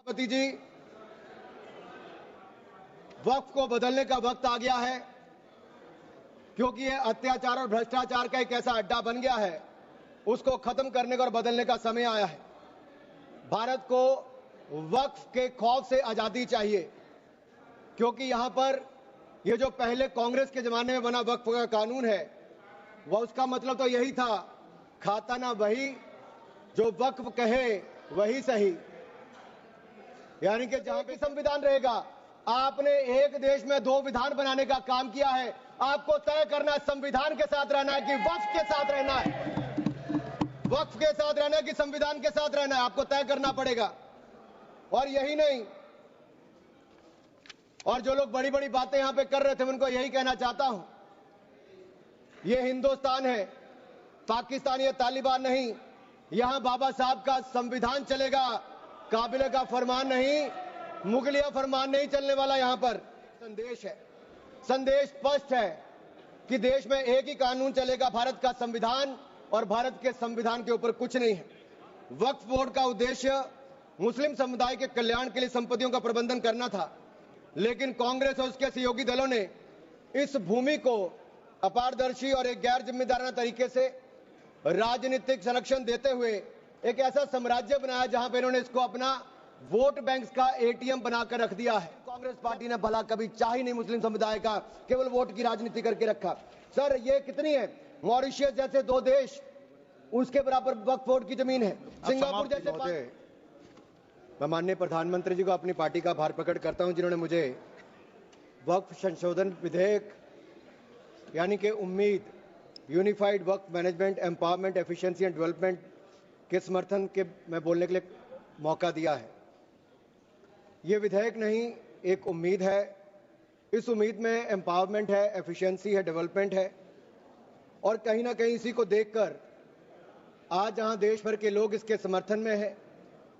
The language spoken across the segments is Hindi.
सभापति जी, वक्फ को बदलने का वक्त आ गया है, क्योंकि ये अत्याचार और भ्रष्टाचार का एक ऐसा अड्डा बन गया है। उसको खत्म करने का और बदलने का समय आया है। भारत को वक्फ के खौफ से आजादी चाहिए, क्योंकि यहां पर ये जो पहले कांग्रेस के जमाने में बना वक्फ का कानून है, वह उसका मतलब तो यही था, खाता ना वही जो वक्फ कहे वही सही। यानी कि जहां भी संविधान रहेगा, आपने एक देश में दो विधान बनाने का काम किया है। आपको तय करना है संविधान के साथ रहना है कि वक्फ के साथ रहना है, वक्फ के साथ रहना है कि संविधान के साथ रहना है, आपको तय करना पड़ेगा। और यही नहीं, और जो लोग बड़ी बड़ी बातें यहां पे कर रहे थे, उनको यही कहना चाहता हूं, ये हिंदुस्तान है, पाकिस्तान या तालिबान नहीं। यहां बाबा साहब का संविधान चलेगा, काबिले का फरमान नहीं, मुगलिया फरमान नहीं चलने वाला। यहां पर संदेश है, संदेश स्पष्ट है कि देश में एक ही कानून चलेगा, भारत का संविधान, और भारत के संविधान के ऊपर कुछ नहीं है। वक्फ बोर्ड का उद्देश्य मुस्लिम समुदाय के कल्याण के लिए संपत्तियों का प्रबंधन करना था, लेकिन कांग्रेस और उसके सहयोगी दलों ने इस भूमि को अपारदर्शी और एक गैर जिम्मेदाराना तरीके से राजनीतिक संरक्षण देते हुए एक ऐसा साम्राज्य बनाया जहां पर इन्होंने इसको अपना वोट बैंक का एटीएम बनाकर रख दिया है। कांग्रेस पार्टी ने भला कभी चाह ही नहीं मुस्लिम समुदाय का, केवल वोट की राजनीति करके रखा। सर, ये कितनी है? मॉरिशस जैसे दो देश, उसके बराबर वक्फ बोर्ड की जमीन है। सिंगापुर जैसे। मैं माननीय प्रधानमंत्री जी को अपनी पार्टी का आभार प्रकट करता हूं, जिन्होंने मुझे वक्फ संशोधन विधेयक यानी कि उम्मीद, unified Waqf management empowerment efficiency and development के समर्थन के में बोलने के लिए मौका दिया है। ये विधेयक नहीं, एक उम्मीद है। इस उम्मीद में एम्पावरमेंट है, एफिशिएंसी है, डेवलपमेंट है, और कहीं ना कहीं इसी को देखकर आज जहां देश भर के लोग इसके समर्थन में है,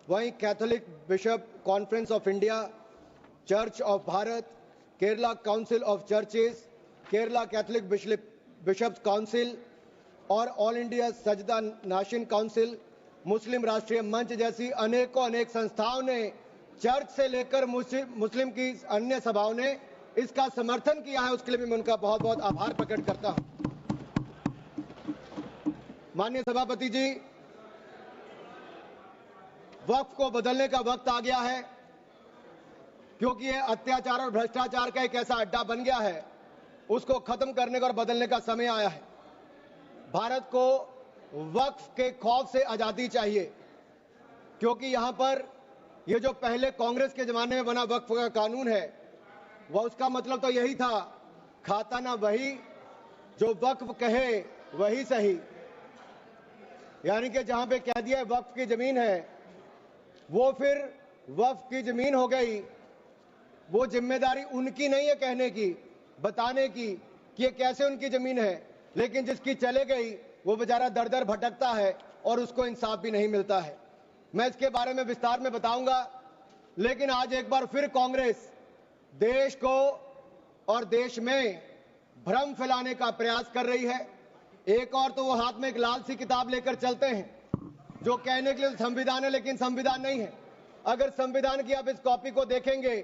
वहीं Catholic bishop conference of India, church of Bharat, Kerala council of churches, Kerala Catholic bishops council और all India Sajjada Nashin council, मुस्लिम राष्ट्रीय मंच जैसी अनेकों अनेक संस्थाओं ने, चर्च से लेकर मुस्लिम की अन्य सभाओं ने इसका समर्थन किया है। उसके लिए भी मैं उनका बहुत बहुत आभार प्रकट करता हूं। माननीय सभापति जी, वक्फ को बदलने का वक्त आ गया है, क्योंकि ये अत्याचार और भ्रष्टाचार का एक ऐसा अड्डा बन गया है। उसको खत्म करने का और बदलने का समय आया है। भारत को वक्फ के खौफ से आजादी चाहिए, क्योंकि यहां पर ये जो पहले कांग्रेस के जमाने में बना वक्फ का कानून है, वह उसका मतलब तो यही था, खाता ना वही जो वक्फ कहे वही सही। यानी कि जहां पे कह दिया वक्फ की जमीन है, वो फिर वक्फ की जमीन हो गई। वो जिम्मेदारी उनकी नहीं है कहने की, बताने की कि ये कैसे उनकी जमीन है, लेकिन जिसकी चले गई वो बेचारा दर दर भटकता है और उसको इंसाफ भी नहीं मिलता है। मैं इसके बारे में विस्तार में बताऊंगा, लेकिन आज एक बार फिर कांग्रेस देश को और देश में भ्रम फैलाने का प्रयास कर रही है। एक और तो वो हाथ में एक लाल सी किताब लेकर चलते हैं, जो कहने के लिए संविधान है, लेकिन संविधान नहीं है। अगर संविधान की आप इस कॉपी को देखेंगे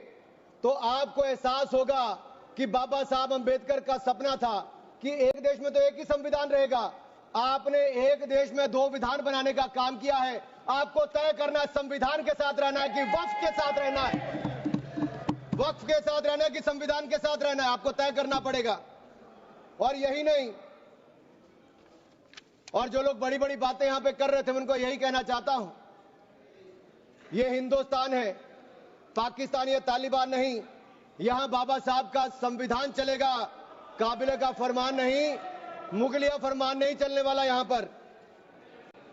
तो आपको एहसास होगा कि बाबा साहब अंबेडकर का सपना था कि एक देश में तो एक ही संविधान रहेगा। आपने एक देश में दो विधान बनाने का काम किया है। आपको तय करना है संविधान के साथ रहना है कि वक्फ के साथ रहना है, वक्फ के साथ रहना है कि संविधान के साथ रहना है, आपको तय करना पड़ेगा। और यही नहीं, और जो लोग बड़ी बड़ी बातें यहां पे कर रहे थे, उनको यही कहना चाहता हूं, ये हिंदुस्तान है, पाकिस्तान या तालिबान नहीं। यहां बाबा साहब का संविधान चलेगा, काबिले का फरमान नहीं, मुगलिया फरमान नहीं चलने वाला। यहां पर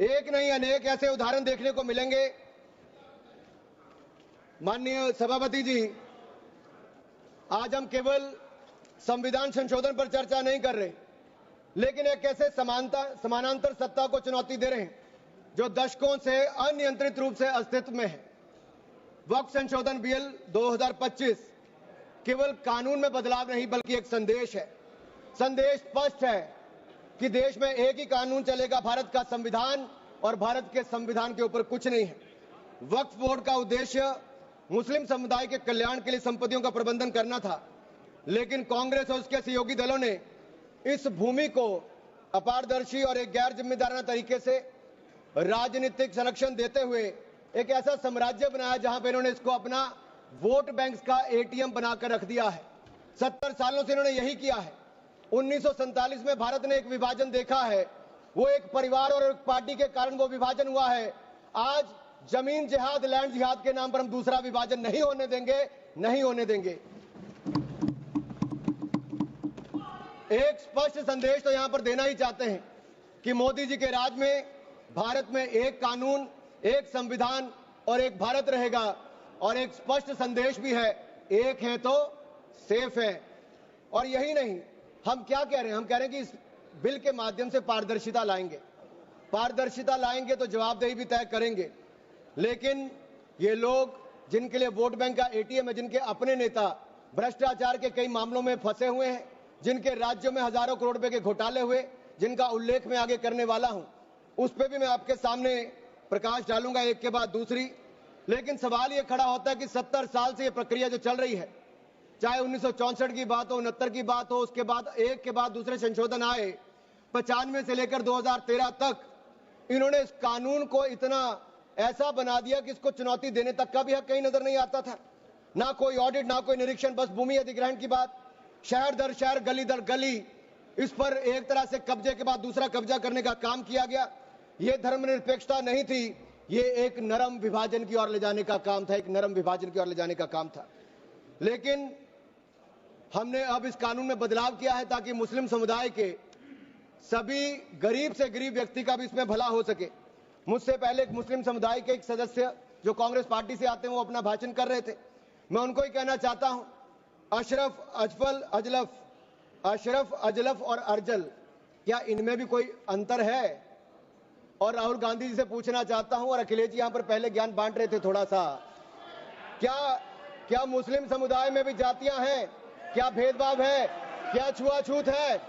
एक नहीं अनेक ऐसे उदाहरण देखने को मिलेंगे। माननीय सभापति जी, आज हम केवल संविधान संशोधन पर चर्चा नहीं कर रहे, लेकिन एक ऐसे समानांतर सत्ता को चुनौती दे रहे हैं जो दशकों से अनियंत्रित रूप से अस्तित्व में है। वक्फ संशोधन बिल 2025 केवल कानून में बदलाव नहीं, बल्कि एक संदेश है। संदेश स्पष्ट है कि देश में एक ही कानून चलेगा, भारत का संविधान, और भारत के संविधान के ऊपर कुछ नहीं है। वक्फ बोर्ड का उद्देश्य मुस्लिम समुदाय के कल्याण के लिए संपत्तियों का प्रबंधन करना था, लेकिन कांग्रेस और उसके सहयोगी दलों ने इस भूमि को अपारदर्शी और एक गैर जिम्मेदाराना तरीके से राजनीतिक संरक्षण देते हुए एक ऐसा साम्राज्य बनाया जहां पर इन्होंने इसको अपना वोट बैंक का एटीएम बनाकर रख दिया है। 70 सालों से इन्होंने यही किया है। 1947 में भारत ने एक विभाजन देखा है, वो एक परिवार और एक पार्टी के कारण वो विभाजन हुआ है। आज जमीन जिहाद, लैंड जिहाद के नाम पर हम दूसरा विभाजन नहीं होने देंगे, नहीं होने देंगे। एक स्पष्ट संदेश तो यहां पर देना ही चाहते हैं कि मोदी जी के राज में भारत में एक कानून, एक संविधान और एक भारत रहेगा। और एक स्पष्ट संदेश भी है, एक है तो सेफ है। और यही नहीं, हम क्या कह रहे हैं, हम कह रहे हैं कि इस बिल के माध्यम से पारदर्शिता लाएंगे। पारदर्शिता लाएंगे तो जवाबदेही भी तय करेंगे। लेकिन ये लोग जिनके लिए वोट बैंक का एटीएम है, जिनके अपने नेता भ्रष्टाचार के कई मामलों में फंसे हुए हैं, जिनके राज्यों में हजारों करोड़ रुपए के घोटाले हुए, जिनका उल्लेख मैं आगे करने वाला हूं, उस पर भी मैं आपके सामने प्रकाश डालूंगा एक के बाद दूसरी। लेकिन सवाल यह खड़ा होता है कि 70 साल से यह प्रक्रिया जो चल रही है, चाहे 1964 की बात हो, 69 की बात हो, उसके बाद एक के बाद दूसरे संशोधन आए, 95 से लेकर 2013 तक इन्होंने इस कानून को इतना ऐसा बना दिया कि इसको चुनौती देने तक का भी हक कहीं नजर नहीं आता था। ना कोई ऑडिट, ना कोई निरीक्षण, बस भूमि अधिग्रहण की बात, शहर दर शहर, गली दर गली, इस पर एक तरह से कब्जे के बाद दूसरा कब्जा करने का काम किया गया। यह धर्मनिरपेक्षता नहीं थी, ये एक नरम विभाजन की ओर ले जाने का काम था, एक नरम विभाजन की ओर ले जाने का काम था। लेकिन हमने अब इस कानून में बदलाव किया है ताकि मुस्लिम समुदाय के सभी गरीब से गरीब व्यक्ति का भी इसमें भला हो सके। मुझसे पहले एक मुस्लिम समुदाय के एक सदस्य जो कांग्रेस पार्टी से आते हैं, वो अपना भाषण कर रहे थे। मैं उनको ही कहना चाहता हूं, अशरफ, अजलफ और अर्जल, क्या इनमें भी कोई अंतर है? और राहुल गांधी जी से पूछना चाहता हूं, और अखिलेश जी यहां पर पहले ज्ञान बांट रहे थे थोड़ा सा, क्या मुस्लिम समुदाय में भी जातियां हैं? क्या भेदभाव है? क्या छुआछूत है?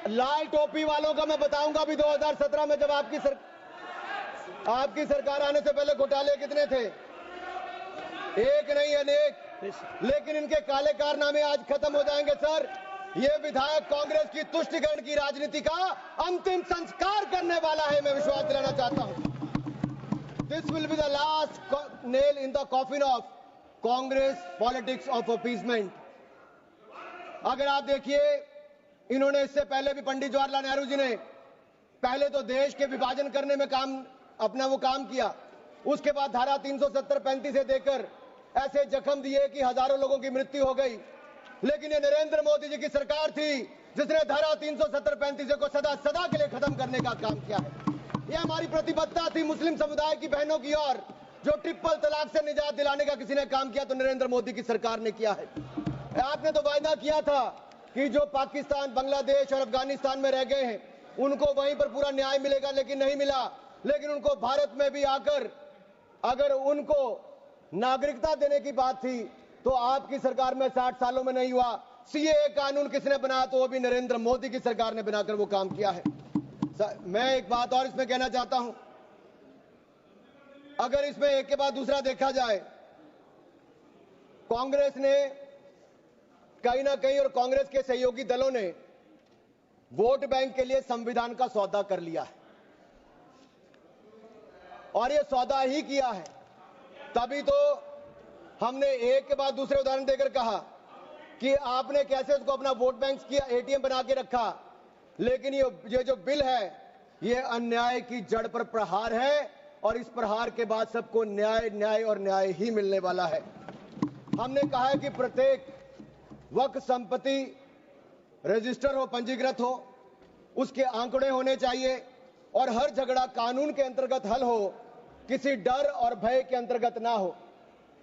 लाल टोपी वालों का मैं बताऊंगा अभी 2017 में जब आपकी सरकार आने से पहले घोटाले कितने थे? एक नहीं अनेक। लेकिन इनके काले कारनामे आज खत्म हो जाएंगे सर। ये विधायक कांग्रेस की तुष्टिकरण की राजनीति का अंतिम संस्कार करने वाला है, मैं विश्वास दिलाना चाहता हूं। This will be the last nail in the coffin of Congress politics of appeasement. अगर आप देखिए, इन्होंने इससे पहले भी पंडित जवाहरलाल नेहरू जी ने पहले तो देश के विभाजन करने में काम किया, उसके बाद धारा 370-35 से देकर ऐसे जख्म दिए कि हजारों लोगों की मृत्यु हो गई। लेकिन ये नरेंद्र मोदी जी की सरकार थी जिसने धारा 370-35 को सदा सदा के लिए खत्म करने का काम किया है। यह हमारी प्रतिबद्धता थी मुस्लिम समुदाय की बहनों की ओर। जो ट्रिपल तलाक से निजात दिलाने का किसी ने काम किया तो नरेंद्र मोदी की सरकार ने किया है। आपने तो वायदा किया था कि जो पाकिस्तान, बांग्लादेश और अफगानिस्तान में रह गए हैं उनको वहीं पर पूरा न्याय मिलेगा, लेकिन नहीं मिला। लेकिन उनको भारत में भी आकर अगर उनको नागरिकता देने की बात थी तो आपकी सरकार में 60 सालों में नहीं हुआ। सीएए कानून किसने बनाया? तो वो भी नरेंद्र मोदी की सरकार ने बनाकर वो काम किया है। मैं एक बात और इसमें कहना चाहता हूं, अगर इसमें एक के बाद दूसरा देखा जाए, कांग्रेस ने कहीं ना कहीं और कांग्रेस के सहयोगी दलों ने वोट बैंक के लिए संविधान का सौदा कर लिया है, और ये सौदा ही किया है। तभी तो हमने एक के बाद दूसरे उदाहरण देकर कहा कि आपने कैसे उसको अपना वोट बैंक किया, एटीएम बना के रखा। लेकिन ये जो बिल है, ये अन्याय की जड़ पर प्रहार है, और इस प्रहार के बाद सबको न्याय, न्याय और न्याय ही मिलने वाला है। हमने कहा है कि प्रत्येक वक्फ संपत्ति रजिस्टर हो, पंजीकृत हो, उसके आंकड़े होने चाहिए, और हर झगड़ा कानून के अंतर्गत हल हो, किसी डर और भय के अंतर्गत ना हो।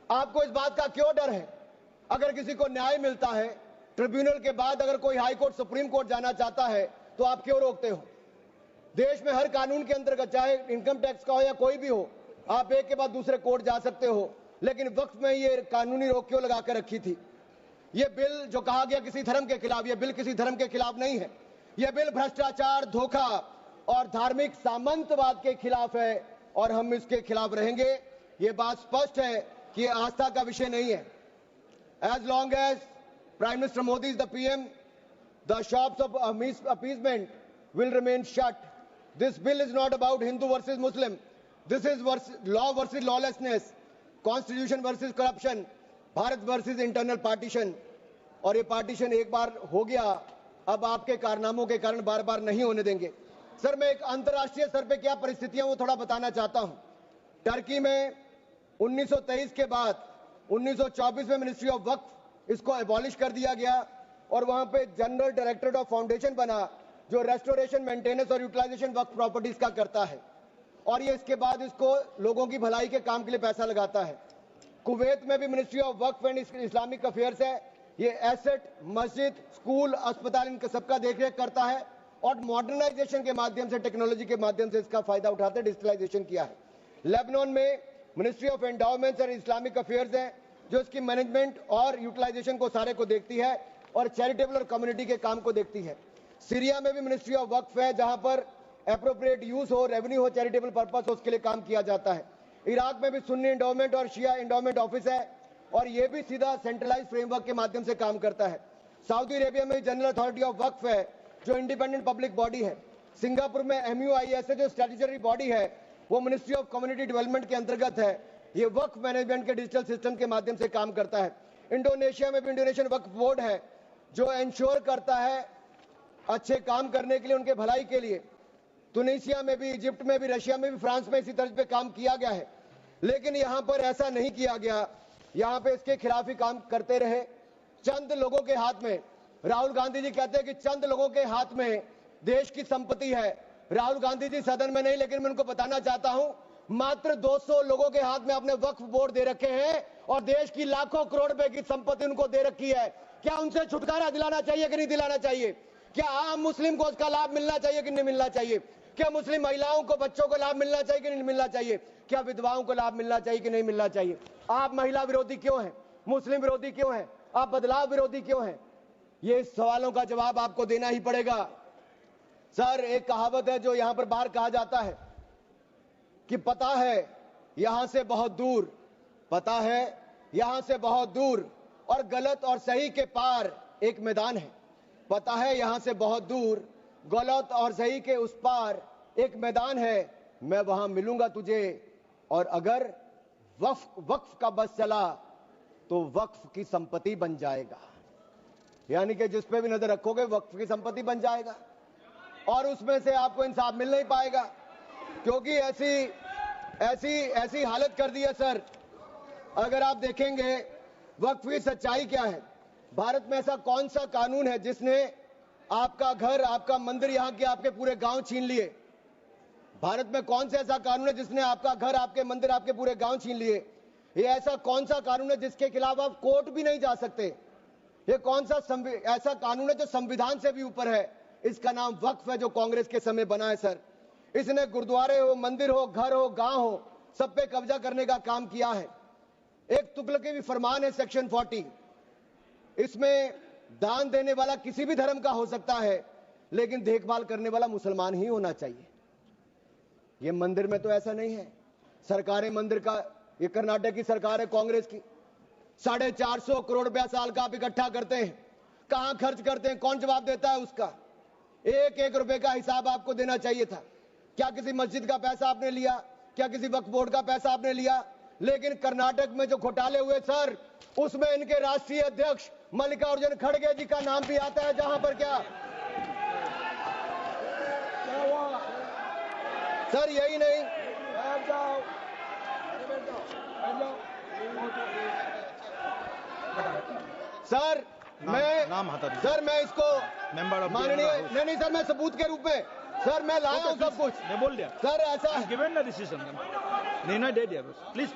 आपको इस बात का क्यों डर है? अगर किसी को न्याय मिलता है, ट्रिब्यूनल के बाद अगर कोई हाई कोर्ट, सुप्रीम कोर्ट जाना चाहता है तो आप क्यों रोकते हो? देश में हर कानून के अंतर्गत, चाहे इनकम टैक्स का हो या कोई भी हो, आप एक के बाद दूसरे कोर्ट जा सकते हो। लेकिन वक्त में ये कानूनी रोक क्यों लगाकर रखी थी? ये बिल जो कहा गया किसी धर्म के खिलाफ, ये बिल किसी धर्म के खिलाफ नहीं है। यह बिल भ्रष्टाचार, धोखा और धार्मिक सामंतवाद के खिलाफ है, और हम इसके खिलाफ रहेंगे। ये बात स्पष्ट है कि ये आस्था का विषय नहीं है। As long as Prime Minister Modi is the PM, the shops of appeasement will remain shut. This bill is not about Hindu versus Muslim. This is law versus lawlessness, constitution versus corruption, Bharat versus internal partition. और ये पार्टीशन एक बार हो गया, अब आपके कारनामों के कारण बार बार नहीं होने देंगे। सर, मैं एक अंतर्राष्ट्रीय स्तर पे क्या परिस्थितियां वो थोड़ा बताना चाहता हूं। टर्की में 1923 के बाद 1924 में मिनिस्ट्री ऑफ वक्फ इसको एबॉलिश कर दिया गया और वहां पे जनरल डायरेक्टरेट ऑफ फाउंडेशन बना जो रेस्टोरेशन, मेंटेनेंस और यूटिलाइजेशन वक्फ प्रॉपर्टीज का करता है और ये इसके बाद इसको लोगों की भलाई के काम के लिए पैसा लगाता है। कुवैत में भी ministry of Waqf and Islamic affairs है, ये एसेट, मस्जिद, स्कूल, अस्पताल इनका सबका देखरेख करता है और मॉडर्नाइजेशन के माध्यम से, टेक्नोलॉजी के माध्यम से इसका फायदा उठाते हैं, डिजिटलाइजेशन किया है। लेबनान में ministry of endowments and Islamic affairs है जो इसकी मैनेजमेंट और यूटिलाइजेशन को सारे को देखती है और चैरिटेबल और कम्युनिटी के काम को देखती है। सीरिया में भी मिनिस्ट्री ऑफ वक्फ है जहां पर एप्रोप्रिएट यूज हो, रेवेन्यू हो, चैरिटेबल पर्पस हो, उसके लिए काम किया जाता है। इराक में भी सुन्नी एंडाउमेंट और शिया एंडाउमेंट ऑफिस है और यह भी सीधा सेंट्रलाइज फ्रेमवर्क के माध्यम से काम करता है। सऊदी अरेबिया में जनरल अथॉरिटी ऑफ वक्फ है जो इंडिपेंडेंट पब्लिक बॉडी है। सिंगापुर में MUIS है जो स्टैट्यूटरी बॉडी है, वो मिनिस्ट्री ऑफ कम्युनिटी डेवलपमेंट के अंतर्गत है। ये वक्फ मैनेजमेंट के डिजिटल सिस्टम के माध्यम से काम करता है। इंडोनेशिया में भी इंडोनेशियन वक्फ बोर्ड है जो एंश्योर करता है अच्छे काम करने के लिए, उनके भलाई के लिए। तुनिसिया में भी, इजिप्ट में भी, रशिया में भी, फ्रांस में इसी तर्ज पे काम किया गया है। लेकिन यहां पर ऐसा नहीं किया गया, यहां पे इसके खिलाफ ही काम करते रहे। चंद लोगों के हाथ में, राहुल गांधी जी कहते हैं कि चंद लोगों के हाथ में देश की संपत्ति है। राहुल गांधी जी सदन में नहीं, लेकिन मैं उनको बताना चाहता हूं मात्र 200 लोगों के हाथ में अपने वक्फ बोर्ड दे रखे हैं और देश की लाखों करोड़ रुपए की संपत्ति उनको दे रखी है। क्या उनसे छुटकारा दिलाना चाहिए कि नहीं दिलाना चाहिए? क्या आम मुस्लिम को उसका लाभ मिलना चाहिए कि नहीं मिलना चाहिए? क्या मुस्लिम महिलाओं को, बच्चों को लाभ मिलना चाहिए कि नहीं मिलना चाहिए? क्या विधवाओं को लाभ मिलना चाहिए कि नहीं मिलना चाहिए? आप महिला विरोधी क्यों हैं? मुस्लिम विरोधी क्यों हैं? आप बदलाव विरोधी क्यों हैं? ये सवालों का जवाब आपको देना ही पड़ेगा। सर, एक कहावत है जो यहां पर बाहर कहा जाता है कि पता है यहां से बहुत दूर, पता है यहां से बहुत दूर और गलत और सही के पार एक मैदान है। पता है यहां से बहुत दूर, गलत और सही के उस पार एक मैदान है। मैं वहां मिलूंगा तुझे और अगर वक्फ का बस चला तो वक्फ की संपत्ति बन जाएगा। यानी कि जिस पे भी नजर रखोगे वक्फ की संपत्ति बन जाएगा और उसमें से आपको इंसाफ मिल नहीं पाएगा, क्योंकि ऐसी हालत कर दी है। सर, अगर आप देखेंगे वक्फ की सच्चाई क्या है, भारत में ऐसा कौन सा कानून है जिसने आपका घर, आपका मंदिर, यहाँ के आपके पूरे गांव छीन लिए? भारत में कौन सा ऐसा कानून है जिसने आपका घर, आपके मंदिर, आपके पूरे गांव छीन लिए? ये ऐसा कौन सा कानून है जिसके खिलाफ आप कोर्ट भी नहीं जा सकते? ये कौन सा ऐसा कानून है जो संविधान से भी ऊपर है? इसका नाम वक्फ है जो कांग्रेस के समय बना है। सर, इसने गुरुद्वारे हो, मंदिर हो, घर हो, गांव हो, सब पे कब्जा करने का काम किया है। एक तुगलकी भी फरमान है सेक्शन 40, इसमें दान देने वाला किसी भी धर्म का हो सकता है लेकिन देखभाल करने वाला मुसलमान ही होना चाहिए। ये मंदिर में तो ऐसा नहीं है। सरकारें मंदिर का, ये कर्नाटक की सरकार है कांग्रेस की, 450 करोड़ रुपया साल का आप इकट्ठा करते हैं, कहां खर्च करते हैं? कौन जवाब देता है उसका? एक एक रुपए का हिसाब आपको देना चाहिए था। क्या किसी मस्जिद का पैसा आपने लिया? क्या किसी वक्फ बोर्ड का पैसा आपने लिया? लेकिन कर्नाटक में जो घोटाले हुए सर, उसमें इनके राष्ट्रीय अध्यक्ष मल्लिकार्जुन खड़गे जी का नाम भी आता है। जहां पर क्या सर, यही नहीं, सर मैं इसको माननीय नहीं सर, मैं सबूत के रूप में सर मैं लाया हूं सब कुछ। मैं बोल दिया सर, ऐसा गिवन द डिसीजन निर्णय दे दिया बस। प्लीज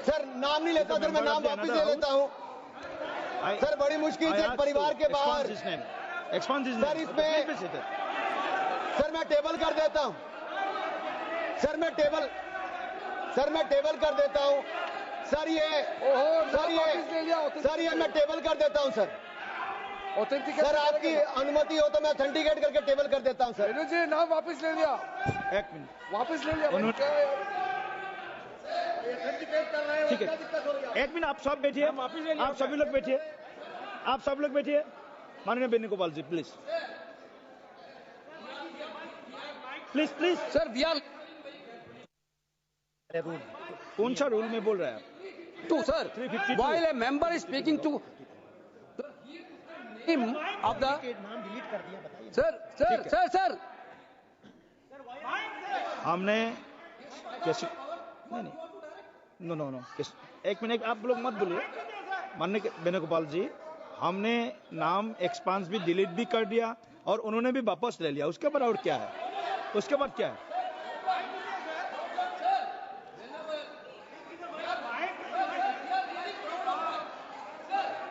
सर, नाम नहीं लेता सर, मैं नाम वापस ले लेता हूं। सर, बड़ी मुश्किल से परिवार के बाहर सर इसमें सर मैं टेबल कर देता हूं। सर मैं टेबल कर देता हूं। सर ये मैं टेबल कर देता हूं। सर सर आपकी अनुमति हो तो मैं ऑथेंटिकेट करके टेबल कर देता हूं। सर जी नाम वापस ले लिया, एक मिनट वापस ले लिया। ठीक है, एक मिनट आप सब बैठिए, आप सभी लोग बैठिए, आप सब लोग बैठिए। माननीय Venugopal ji please please please. Sir we are कौन सा रूल में बोल रहा है to sir 352. while a member is speaking to him of the sir हमने कैसे नहीं नो नो नो एक मिनट आप लोग मत बोलिए। माननीय वेणुगोपाल जी, हमने नाम एक्सपांस भी डिलीट भी कर दिया और उन्होंने भी वापस ले लिया। उसके बाद और क्या है? उसके बाद क्या है?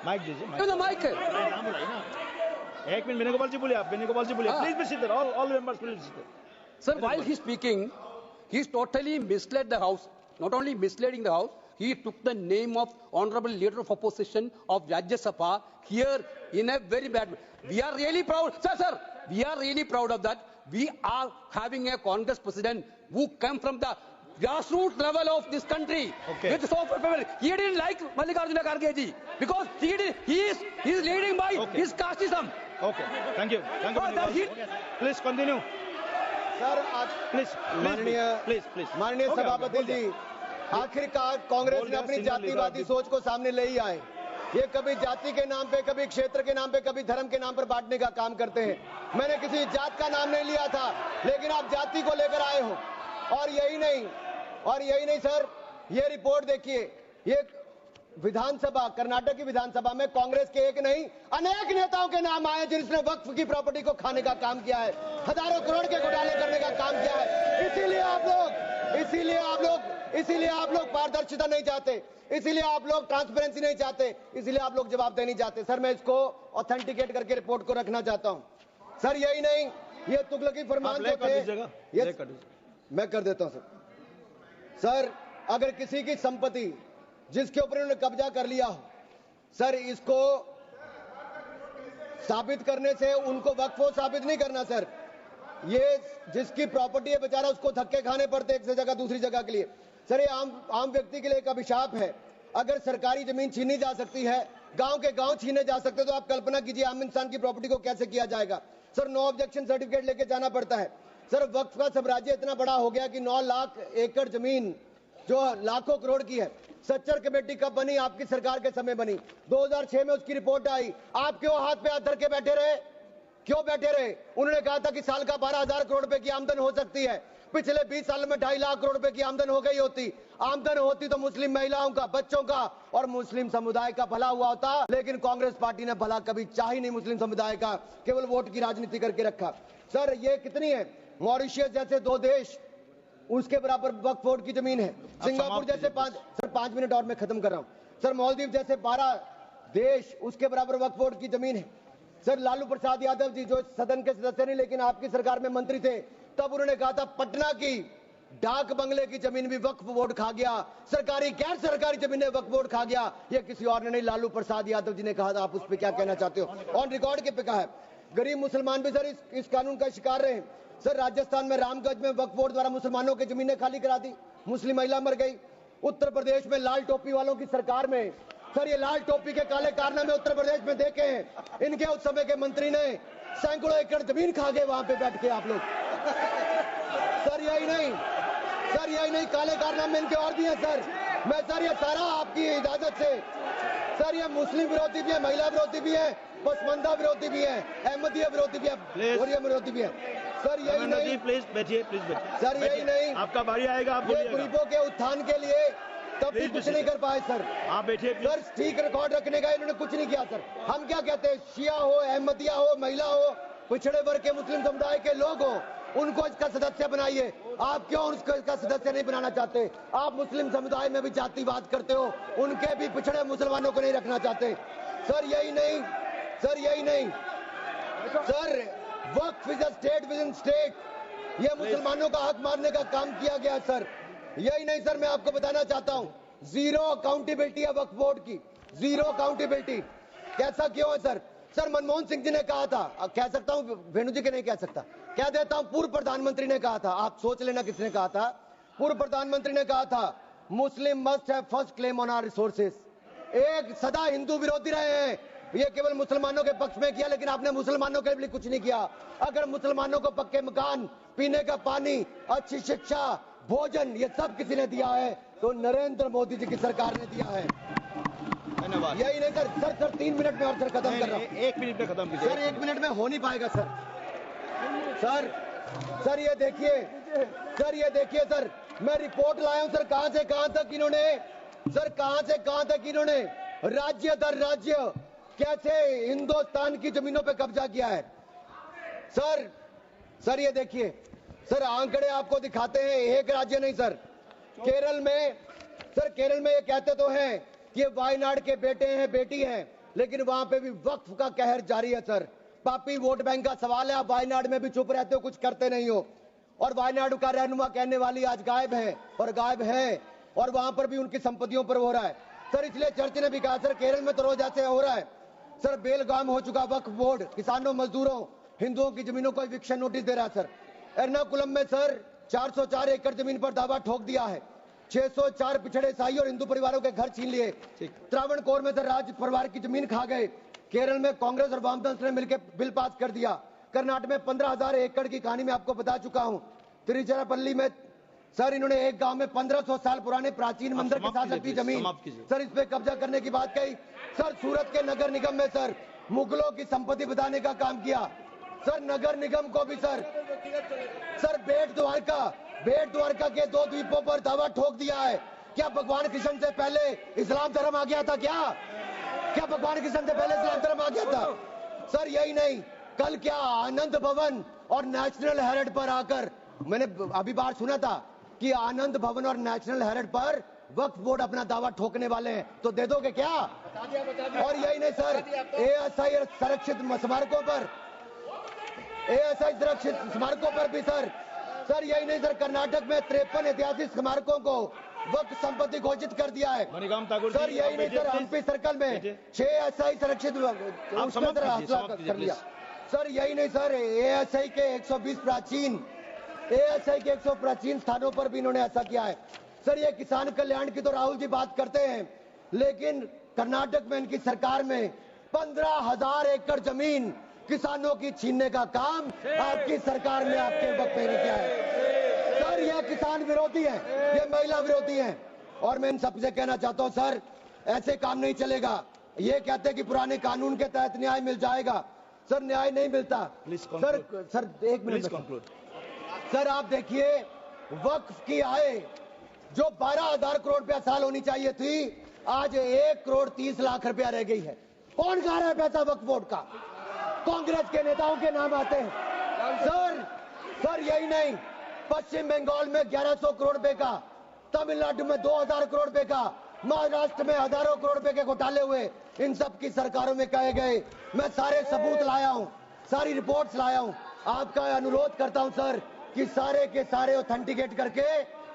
माइक दीजिए, माइक एक मिनट वेणुगोपाल जी बोलिए, आप वेणुगोपाल जी बोलिए, please be seated, all members please seated. sir while he is speaking he is totally misled the house, not only misleading the house, he took the name of honorable leader of opposition of Rajya Sabha here in a very bad way. We are really proud sir we are really proud of that. We are having a Congress president who came from the grassroots level of this country. Okay. With soft power. He didn't like Mallikarjuna Kharge ji because he is leading by Okay. his casteism. Okay, thank you Oh, please continue sir आज प्लीज माननीय सभापति जी, आखिरकार कांग्रेस ने अपनी जातिवादी सोच को सामने ले ही आए। ये कभी जाति के नाम पे, कभी क्षेत्र के नाम पे, कभी धर्म के नाम पर बांटने का काम करते हैं। मैंने किसी जात का नाम नहीं लिया था, लेकिन आप जाति को लेकर आए हो। और यही नहीं सर, ये रिपोर्ट देखिए, ये विधानसभा, कर्नाटक की विधानसभा में कांग्रेस के एक नहीं अनेक नेताओं के नाम आए जिन्होंने वक्फ की प्रॉपर्टी को खाने का काम किया है, हजारों करोड़ के घोटाले करने का काम किया है। इसीलिए आप लोग पारदर्शिता नहीं चाहते, इसीलिए आप लोग ट्रांसपेरेंसी नहीं चाहते, इसीलिए आप लोग जवाब देना नहीं चाहते। सर मैं इसको ऑथेंटिकेट करके रिपोर्ट को रखना चाहता हूं। सर यही नहीं, ये तुगलकी फरमान जो थे, मैं कर देता हूं सर, अगर किसी की संपत्ति जिसके ऊपर उन्होंने कब्जा कर लिया हो, सर इसको साबित करने से उनको वक्फ साबित नहीं करना सर। ये जिसकी प्रॉपर्टी है बेचारा, उसको धक्के खाने पड़ते एक से जगह दूसरी जगह के लिए। सर ये आम व्यक्ति के लिए एक अभिशाप है। अगर सरकारी जमीन छीनी जा सकती है, गांव के गांव छीने जा सकते, तो आप कल्पना कीजिए आम इंसान की प्रॉपर्टी को कैसे किया जाएगा। सर नो ऑब्जेक्शन सर्टिफिकेट लेके जाना पड़ता है। सर वक्फ का साम्राज्य इतना बड़ा हो गया कि 9 लाख एकड़ जमीन जो लाखों करोड़ की है। सच्चर कमेटी कब बनी? आपकी सरकार के समय बनी, 2006 में उसकी रिपोर्ट आई। आप क्यों हाथ पे हाथ धर के बैठे रहे? क्यों बैठे रहे? उन्होंने कहा था कि साल का 12,000 करोड़ रुपए की आमदन हो सकती है। पिछले 20 साल में 2.5 लाख करोड़ रुपए की आमदन हो गई होती। आमदन होती तो मुस्लिम महिलाओं का, बच्चों का और मुस्लिम समुदाय का भला हुआ होता, लेकिन कांग्रेस पार्टी ने भला कभी चाह ही नहीं मुस्लिम समुदाय का, केवल वोट की राजनीति करके रखा। सर ये कितनी है? मॉरिशियस जैसे 2 देश, उसके बराबर वक्फ बोर्ड की जमीन है। सिंगापुर जैसे 5 मिनट और मैं खत्म कर रहा हूं सर। मालदीव जैसे 12 देश, उसके बराबर वक्फ बोर्ड की जमीन है। सर लालू प्रसाद यादव जी जो सदन के सदस्य नहीं लेकिन आपकी सरकार में मंत्री थे, तब उन्होंने कहा था पटना की डाक बंगले की जमीन भी वक्फ बोर्ड खा गया, सरकारी गैर सरकारी जमीनें वक्फ बोर्ड खा गया। ये किसी और ने नहीं, लालू प्रसाद यादव जी ने कहा था। आप उस पर क्या कहना चाहते हो? ऑन रिकॉर्ड के पे कहा है। गरीब मुसलमान भी सर इस कानून का शिकार रहे। सर राजस्थान में रामगंज में वक्फ बोर्ड द्वारा मुसलमानों की जमीनें खाली करा दी, मुस्लिम महिला मर गई। उत्तर प्रदेश में लाल टोपी वालों की सरकार में, सर ये लाल टोपी के काले कारनामे उत्तर प्रदेश में देखे हैं। इनके उस समय के मंत्री ने सैकड़ों एकड़ जमीन खा गए वहां पे बैठ के आप लोग। सर यही नहीं, काले कारनामे इनके और भी हैं सर। मैं सर ये सारा आपकी इजाजत से, सर ये मुस्लिम विरोधी भी है, महिला विरोधी भी है, पसमंदा विरोधी भी है, अहमदिया विरोधी भी है, और ये विरोधी भी है। सर यही नहीं, प्लीज बैठिए सर यही नहीं, आपका बारी आएगा, आप ये गरीबों के उत्थान के लिए तब भी कुछ नहीं कर पाए सर। आप बैठिए सर ठीक रिकॉर्ड रखने का इन्होंने कुछ नहीं किया सर। हम क्या कहते हैं, शिया हो, अहमदिया हो, महिला हो, पिछड़े वर्ग के मुस्लिम समुदाय के लोग हो, उनको इसका सदस्य बनाइए। आप क्यों उसको इसका सदस्य नहीं बनाना चाहते? आप मुस्लिम समुदाय में भी जातिवाद करते हो, उनके भी पिछड़े मुसलमानों को नहीं रखना चाहते। सर यही नहीं, sir Waqf is a state with in state, ये मुसलमानों का हक मारने का काम किया गया सर। यही नहीं सर, मैं आपको बताना चाहता हूं, जीरो अकाउंटेबिलिटी है वक्फ बोर्ड की, जीरो अकाउंटेबिलिटी। कैसा क्यों है सर? सर मनमोहन सिंह जी ने कहा था, कह सकता हूं, वेणु जी के नहीं कह सकता, कह देता हूं, पूर्व प्रधानमंत्री ने कहा था, आप सोच लेना किसने कहा था। पूर्व प्रधानमंत्री ने कहा था Muslim must have first claim on our resources. एक सदा हिंदू विरोधी रहे हैं, ये केवल मुसलमानों के पक्ष में किया, लेकिन आपने मुसलमानों के लिए कुछ नहीं किया। अगर मुसलमानों को पक्के मकान, पीने का पानी, अच्छी शिक्षा, भोजन ये सब किसी ने दिया है तो नरेंद्र मोदी जी की सरकार ने दिया है। धन्यवाद। यही नहीं सर 3 मिनट में और सर खत्म कर रहा हूँ। 1 मिनट में खत्म कीजिए। सर 1 मिनट में हो नहीं पाएगा सर। सर ये देखिए सर, मैं रिपोर्ट लाया हूं सर, कहां से कहां तक इन्होंने राज्य दर राज्य कैसे हिंदुस्तान की जमीनों पे कब्जा किया है। सर ये देखिए सर, आंकड़े आपको दिखाते हैं, एक राज्य नहीं सर, केरल में ये कहते तो हैं कि ये वायनाड के बेटे हैं बेटी हैं, लेकिन वहां पे भी वक्फ का कहर जारी है सर। पापी वोट बैंक का सवाल है, आप वायनाड में भी चुप रहते हो, कुछ करते नहीं हो। और वायनाड का रहनुमा कहने वाली आज गायब है और वहां पर भी उनकी संपत्तियों पर हो रहा है सर। इसलिए चर्च ने भी कहा सर, केरल में तो रोज ऐसे हो रहा है सर, बेलगाम हो चुका वक्फ बोर्ड, किसानों, मजदूरों, हिंदुओं की जमीनों को इविक्शन नोटिस दे रहा है सर। एर्नाकुलम में सर 404 एकड़ जमीन पर दावा ठोक दिया है, 604 पिछड़े ईसाई और हिंदू परिवारों के घर छीन लिए। त्रावणकोर में सर राज परिवार की जमीन खा गए। केरल में कांग्रेस और वामदल ने मिलकर बिल पास कर दिया। कर्नाटक में 15,000 एकड़ की कहानी मैं आपको बता चुका हूं। तिरुचिरापल्ली में सर इन्होंने एक गांव में 1500 साल पुराने प्राचीन मंदिर के साथ लगती जमीन सर, इस पे कब्जा करने की बात कही सर। सूरत के नगर निगम में सर मुगलों की संपत्ति बताने का काम किया सर। नगर निगम को भी सर बेट द्वारका के 2 द्वीपों पर दावा ठोक दिया है। क्या भगवान कृष्ण से पहले इस्लाम धर्म आ गया था? क्या भगवान कृष्ण से पहले इस्लाम धर्म आ गया था सर? यही नहीं, कल क्या आनंद भवन और नेशनल हेरिटेज पर आकर, मैंने अभी बार सुना था कि आनंद भवन और नेशनल हेरिटेज पर वक्फ बोर्ड अपना दावा ठोकने वाले हैं, तो दे दोगे क्या? और यही नहीं सर, एएसआई संरक्षित स्मारकों पर भी सर यही नहीं सर, कर्नाटक में 53 ऐतिहासिक स्मारकों को वक्फ संपत्ति घोषित कर दिया है सर। यही नहीं सर, हम्पी सर्कल में 6 एएसआई संरक्षित कर लिया सर। यही नहीं सर, एएसआई के 120 प्राचीन स्थानों पर भी इन्होंने ऐसा किया है सर। ये किसान कल्याण की तो राहुल जी बात करते हैं, लेकिन कर्नाटक में इनकी सरकार में 15,000 एकड़ जमीन किसानों की छीनने का काम आपकी सरकार ने आपके वक्त में किया है सर। ये किसान विरोधी है, ये महिला विरोधी है। और मैं इन सबसे कहना चाहता हूं सर, ऐसे काम नहीं चलेगा। ये कहते हैं कि पुराने कानून के तहत न्याय मिल जाएगा सर, न्याय नहीं मिलता सर 1 मिनट कंक्लूड सर। आप देखिए वक्फ की आय जो 12,000 करोड़ रुपया साल होनी चाहिए थी, आज 1 करोड़ 30 लाख रुपया रह गई है। कौन खा रहा है पैसा वक्फ बोर्ड का? कांग्रेस के नेताओं के नाम आते हैं सर। यही नहीं, पश्चिम बंगाल में 1100 करोड़ रुपए का, तमिलनाडु में 2000 करोड़ रुपए का, महाराष्ट्र में हजारों करोड़ रुपए के घोटाले हुए। इन सब की सरकारों में कहे गए, मैं सारे सबूत लाया हूं, सारी रिपोर्ट्स लाया हूं। आपका अनुरोध करता हूं सर कि सारे के सारे ऑथेंटिकेट करके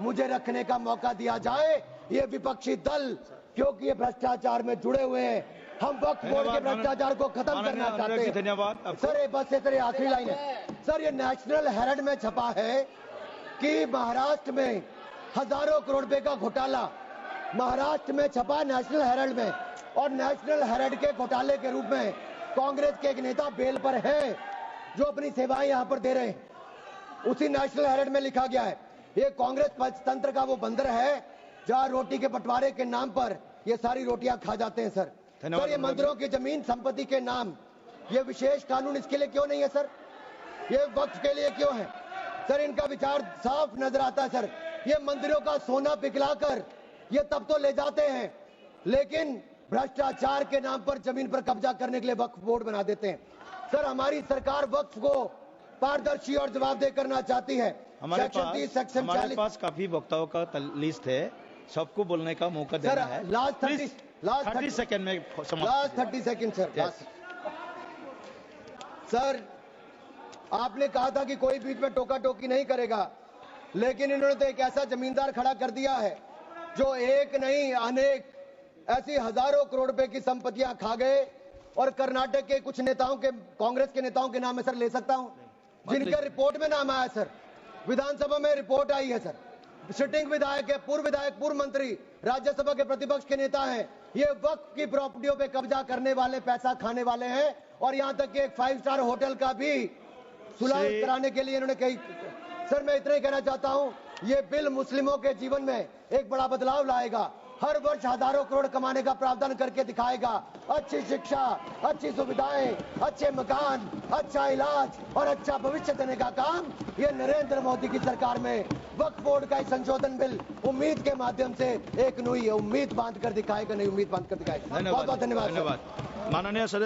मुझे रखने का मौका दिया जाए। ये विपक्षी दल क्योंकि ये भ्रष्टाचार में जुड़े हुए हैं, हम वक्फ बोर्ड के भ्रष्टाचार को खत्म करना चाहते हैं। धन्यवाद सर। बस ये आखिरी लाइन है सर, ये नेशनल हेरिटेज में छपा है कि महाराष्ट्र में हजारों करोड़ रुपए का घोटाला, महाराष्ट्र में छपा नेशनल हेरिटेज में, और नेशनल हेरिटेज के घोटाले के रूप में कांग्रेस के एक नेता बेल पर है जो अपनी सेवाएं यहां पर दे रहे हैं। उसी नेशनल हेरिटेज में लिखा गया है ये कांग्रेस तंत्र का वो बंदर है जहां रोटी के बंटवारे के नाम पर ये सारी रोटियां खा जाते हैं सर। सर ये मंदिरों की जमीन संपत्ति के नाम, ये विशेष कानून इसके लिए क्यों नहीं है सर? ये वक्फ के लिए क्यों है सर? इनका विचार साफ नजर आता है सर। ये मंदिरों का सोना पिघलाकर ये तब तो ले जाते हैं, लेकिन भ्रष्टाचार के नाम पर जमीन पर कब्जा करने के लिए वक्फ बोर्ड बना देते हैं सर। हमारी सरकार वक्फ को पारदर्शी और जवाबदेह करना चाहती है। हमारे पास काफी वक्ताओं का लिस्ट है, सबको बोलने का मौका देना है। लास्ट 30 सेकंड में लास्ट 30 सेकंड सर। सर आपने कहा था कि कोई बीच में टोका टोकी नहीं करेगा, लेकिन इन्होंने तो एक ऐसा जमींदार खड़ा कर दिया है जो एक नहीं अनेक ऐसी हजारों करोड़ रुपए की संपत्तियां खा गए। और कर्नाटक के कुछ नेताओं के, कांग्रेस के नेताओं के नाम है सर, ले सकता हूं, जिनके रिपोर्ट में नाम आया सर, विधानसभा में रिपोर्ट आई है सर, सिटिंग विधायक है, पूर्व विधायक, पूर्व मंत्री, राज्यसभा के प्रतिपक्ष के नेता हैं। ये वक्फ की प्रॉपर्टियों पे कब्जा करने वाले, पैसा खाने वाले हैं। और यहां तक कि एक 5 स्टार होटल का भी सुलह कराने के लिए इन्होंने कही। सर, मैं इतना ही कहना चाहता हूं, ये बिल मुस्लिमों के जीवन में एक बड़ा बदलाव लाएगा। हर वर्ष हजारों करोड़ कमाने का प्रावधान करके दिखाएगा। अच्छी शिक्षा, अच्छी सुविधाएं, अच्छे मकान, अच्छा इलाज और अच्छा भविष्य देने का काम ये नरेंद्र मोदी की सरकार में वक्फ बोर्ड का संशोधन बिल उम्मीद के माध्यम से एक नई उम्मीद बांध कर दिखाएगा, नई उम्मीद बांध कर दिखाएगा। बहुत बहुत धन्यवाद। माननीय सदस्य।